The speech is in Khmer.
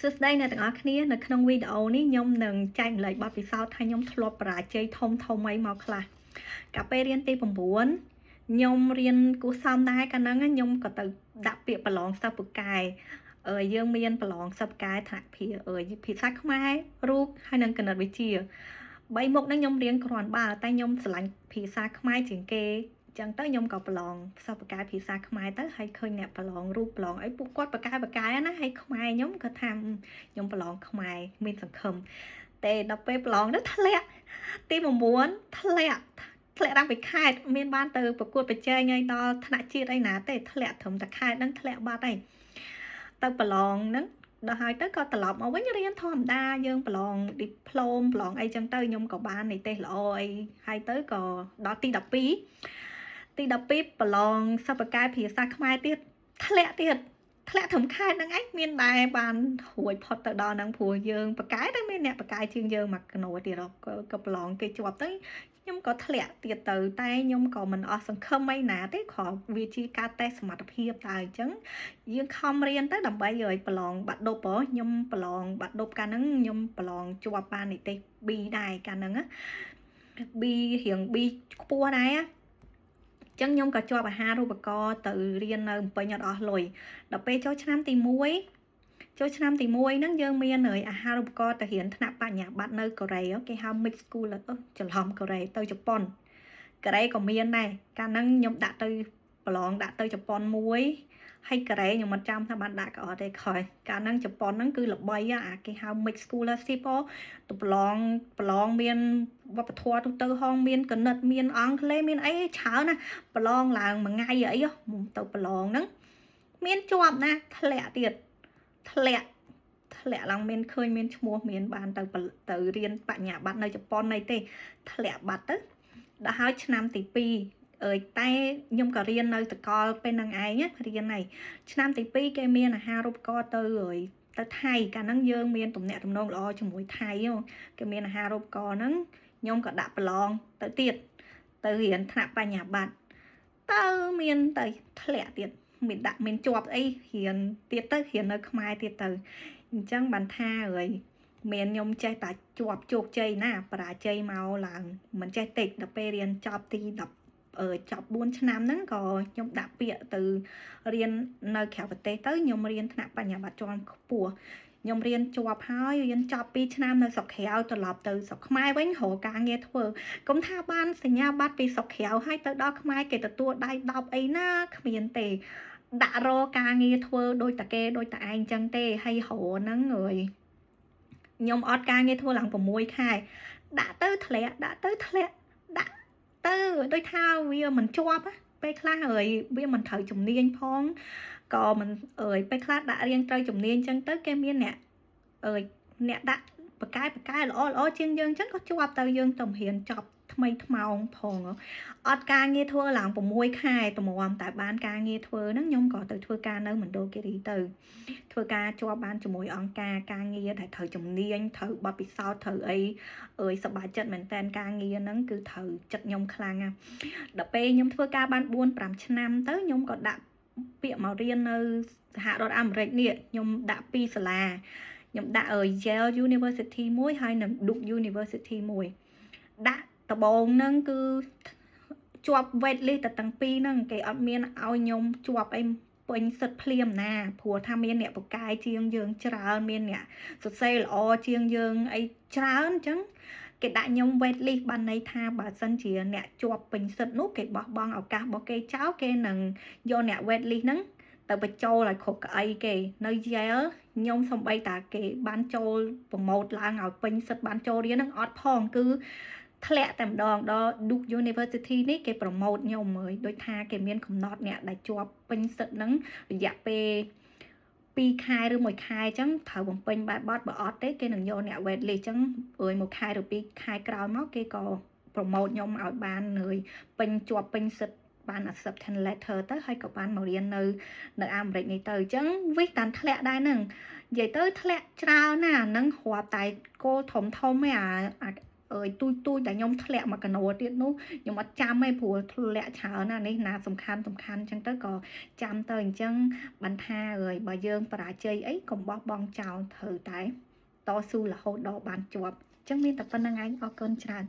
សួស្តីអ្នកទាំងអស់គ្នានៅក្នុងវីដេអូនេះខ្ញុំនឹងចែកម្លែកបទពិសោធន៍ថាខ្ញុំធ្លាប់បរាជ័យធំអីមកខ្លះកាលពេលរៀនទី9ខ្ញុំរៀនគួរសមដែរកាលហ្នឹងខ្ញុំក៏ទៅដាក់ពាក្យប្រឡងសិស្សពូកែយើងមានប្រឡងសិស្សពូកែថ្នាក់ភាសាខ្មែររូបហើយនិងគណិតវិទ្យា3មុខហ្នឹងខ្ញុំរៀនគ្រាន់បើតែខ្ញុំស្រឡាញ់ភាសាខ្មែរជាងគេចឹងទៅខ្ញុំក៏ប្រឡងសិស្សបកែភាសាខ្មែរទៅហើយឃើញអ្នកប្រឡងរូបប្រឡងអីពួកគាត់បកែណាហើយខ្មែរខ្ញុំក៏ថាខ្ញុំប្រឡងខ្មែរមានសង្ឃឹមតែដល់ពេលប្រឡងទៅធ្លាក់ទី9ធ្លាក់តាំងពីខេត្តមានបានទៅប្រកួតប្រជែងឲ្យដល់ថ្នាក់ជាតិអីណាទេធ្លាក់ត្រឹមតែខេត្តហ្នឹងធ្លាក់បាត់ហើយទៅប្រឡងហ្នឹងដល់ហើយទៅក៏ត្រឡប់មកវិញរៀនធម្មតាយើងប្រឡងឌីប្លូមប្រឡងអីចឹងទៅខ្ញុំក៏បាននិទេសល្អអីហើយទៅក៏ដល់ទី12ប្រឡងសិស្សបកែភាសាខ្មែរទៀតធ្លាក់ត្រឹមខែហ្នឹងឯងមានដែរបានរួចផុតទៅដល់ហ្នឹងព្រោះយើងបកែតែមានអ្នកបកែជាងយើងមកកណូទៀតក៏ប្រឡងគេជាប់ទៅខ្ញុំក៏ធ្លាក់ទៀតទៅតែខ្ញុំក៏មិនអស់សង្ឃឹមអីណាទេគ្រាន់វាជាការតេស្តសមត្ថភាពតែអញ្ចឹងយើងខំរៀនទៅដើម្បីឲ្យប្រឡងបាត់ដប់ខ្ញុំប្រឡងបាត់ដប់កាលហ្នឹងខ្ញុំប្រឡងជាប់បាននិទេស B ដែរកាលហ្នឹងណា B រៀង B ខ្ពស់ដែរចឹងខ្ញុំក៏ជាប់អាហារូបករណ៍ទៅរៀននៅភ្នំពេញអត់អស់លុយដល់ពេលចូលឆ្នាំទី1ហ្នឹងយើងមានអាហារូបករណ៍ទៅរៀនថ្នាក់បញ្ញាបត្រនៅកូរ៉េគេហៅ Mix School ច្រឡំកូរ៉េទៅជប៉ុនកូរ៉េក៏មានដែរកាលហ្នឹងខ្ញុំដាក់ទៅប្រឡងដាក់ទៅជប៉ុនមួយហើយកូរ៉េខ្ញុំមិនចាំថាបានដាក់ក៏អត់ទេខ້ອຍកាលហ្នឹងជប៉ុនហ្នឹងគឺល្បីគេហៅ Mix School ស៊ីប៉ទៅប្រឡងមានវប្បធម៌ទូទៅហងមានគណិតមានអង់គ្លេសមានអីច្រើនណាប្រឡងឡើងមួយថ្ងៃអីទៅប្រឡងហ្នឹងមានជាប់ណាធ្លាក់ឡើងមានឃើញមានឈ្មោះមានបានទៅរៀនបញ្ញាបត្រនៅជប៉ុនអីទេធ្លាក់បាត់ទៅដល់ហើយឆ្នាំទី2តែខ្ញុំក៏រៀននៅសកលពេលហ្នឹងឯងរៀនហើយឆ្នាំទី2គេមានអាហារូបករណ៍ទៅថៃកាលហ្នឹងយើងមានទំនាក់ទំនងល្អជាមួយថៃគេមានអាហារូបករណ៍ហ្នឹងខ្ញុំក៏ដាក់ប្រឡងទៅទៀតទៅរៀនថ្នាក់បញ្ញាបត្រទៅមានទៅធ្លាក់ទៀតមានជាប់អីរៀនទៀតទៅរៀននៅខ្មែរទៀតទៅអញ្ចឹងបានថាមានខ្ញុំចេះតែជាប់ជោគជ័យណាបរាជ័យមកឡើងមិនចេះតិចដល់ពេលរៀនចប់ទី10ចប់4ឆ្នាំហ្នឹងក៏ខ្ញុំដាក់ពាក្យទៅរៀននៅក្រៅប្រទេសទៅខ្ញុំរៀនថ្នាក់បញ្ញាបត្រជាន់ខ្ពស់ខ្ញុំរៀនជាប់ហើយរៀនចប់2ឆ្នាំនៅស្រុកក្រៅត្រឡប់ទៅស្រុកខ្មែរវិញរកការងារធ្វើកុំថាបានសញ្ញាបត្រពីស្រុកក្រៅហើយទៅដល់ខ្មែរគេទទួលដៃ10អីណាគ្មានទេដាក់រកការងារធ្វើដូចតាគេដូចតាឯងចឹងទេហើយរកហ្នឹងខ្ញុំអត់ការងារធ្វើឡើង6ខែដាក់ទៅធ្លាក់ដាក់ទៅដូចថាវាមិនជាប់ពេលខ្លះវាមិនត្រូវជំនាញផងក៏មិនពេលខ្លះដាក់រៀងត្រូវជំនាញចឹងទៅគេមានអ្នកដាក់បកែល្អជាងយើងចឹងក៏ជាប់ទៅយើងទៅរៀនចប់ថ្មីថ្មោងផងអត់ការងារធ្វើឡើង6ខែតម្រាំតែបានការងារធ្វើហ្នឹងខ្ញុំក៏ទៅធ្វើការនៅមណ្ឌលគិរីទៅធ្វើការជាប់បានជាមួយអង្គការងារដែលត្រូវជំនាញត្រូវបទពិសោធន៍ត្រូវសប្បាយចិត្តមែនតើការងារហ្នឹងគឺត្រូវចិត្តខ្ញុំខ្លាំងណាស់ដល់ពេលខ្ញុំធ្វើការបាន4-5ឆ្នាំទៅខ្ញុំក៏ដាក់ពាក្យមករៀននៅសហរដ្ឋអាមេរិកនេះខ្ញុំដាក់2សាលាខ្ញុំដាក់Yale University មួយហើយនិង Duke University មួយដាក់ដំបូងហ្នឹងគឺជាប់ wait list តែទាំងពីរហ្នឹងគេអត់មានឲ្យខ្ញុំជាប់អីពេញសិទ្ធភ្លាមណាព្រោះថាមានអ្នកបកកាយជាងយើងច្រើនមានអ្នកសរសេរល្អជាងយើងអីច្រើនអញ្ចឹងគេដាក់ខ្ញុំ wait list បានន័យថាបើសិនជាអ្នកជាប់ពេញសិទ្ធនោះគេបោះបង់ឱកាសរបស់គេចោលគេនឹងយកអ្នក wait list ហ្នឹងទៅបញ្ចូលឲ្យគ្រប់ក្អីគេនៅ Yale ខ្ញុំសំបីតាគេបានចូលប្រម៉ូតឡើងឲ្យពេញសិទ្ធបានចូលរៀនហ្នឹងអត់ផងគឺធ្លាក់តែម្ដងដល់ Duke University នេះគេប្រម៉ូតខ្ញុំដូចថាគេមានកំណត់អ្នកដែលជាប់ពេញសិទ្ធហ្នឹងរយៈពេល2ខែឬ1ខែអញ្ចឹងត្រូវបំពេញបែបបទបើអត់ទេគេនឹងយកអ្នក wait list អញ្ចឹង1ខែឬ2ខែក្រោយមកគេក៏ប្រម៉ូតខ្ញុំឲ្យបានជាប់ពេញសិទ្ធបាន acceptance letter ទៅហើយក៏បានមករៀននៅអាមេរិកនេះទៅអញ្ចឹងវិសតាន់ធ្លាក់ដែរហ្នឹងនិយាយទៅធ្លាក់ច្រើនណាស់ហ្នឹងរាប់តែគោលធំឯ tôi đã nhông thẹn mà cái nồi tiết nú nhưng mà chăm ấy phù lẹ cháo nè này là sầm khăn chẳng tới có chăm tới chân bàn tha rồi bà dương bà chơi ấy còn bóp bong chào thử tái to su là hậu đỏ bàn chuột chẳng miên tập phân năng anh ở cơn tràn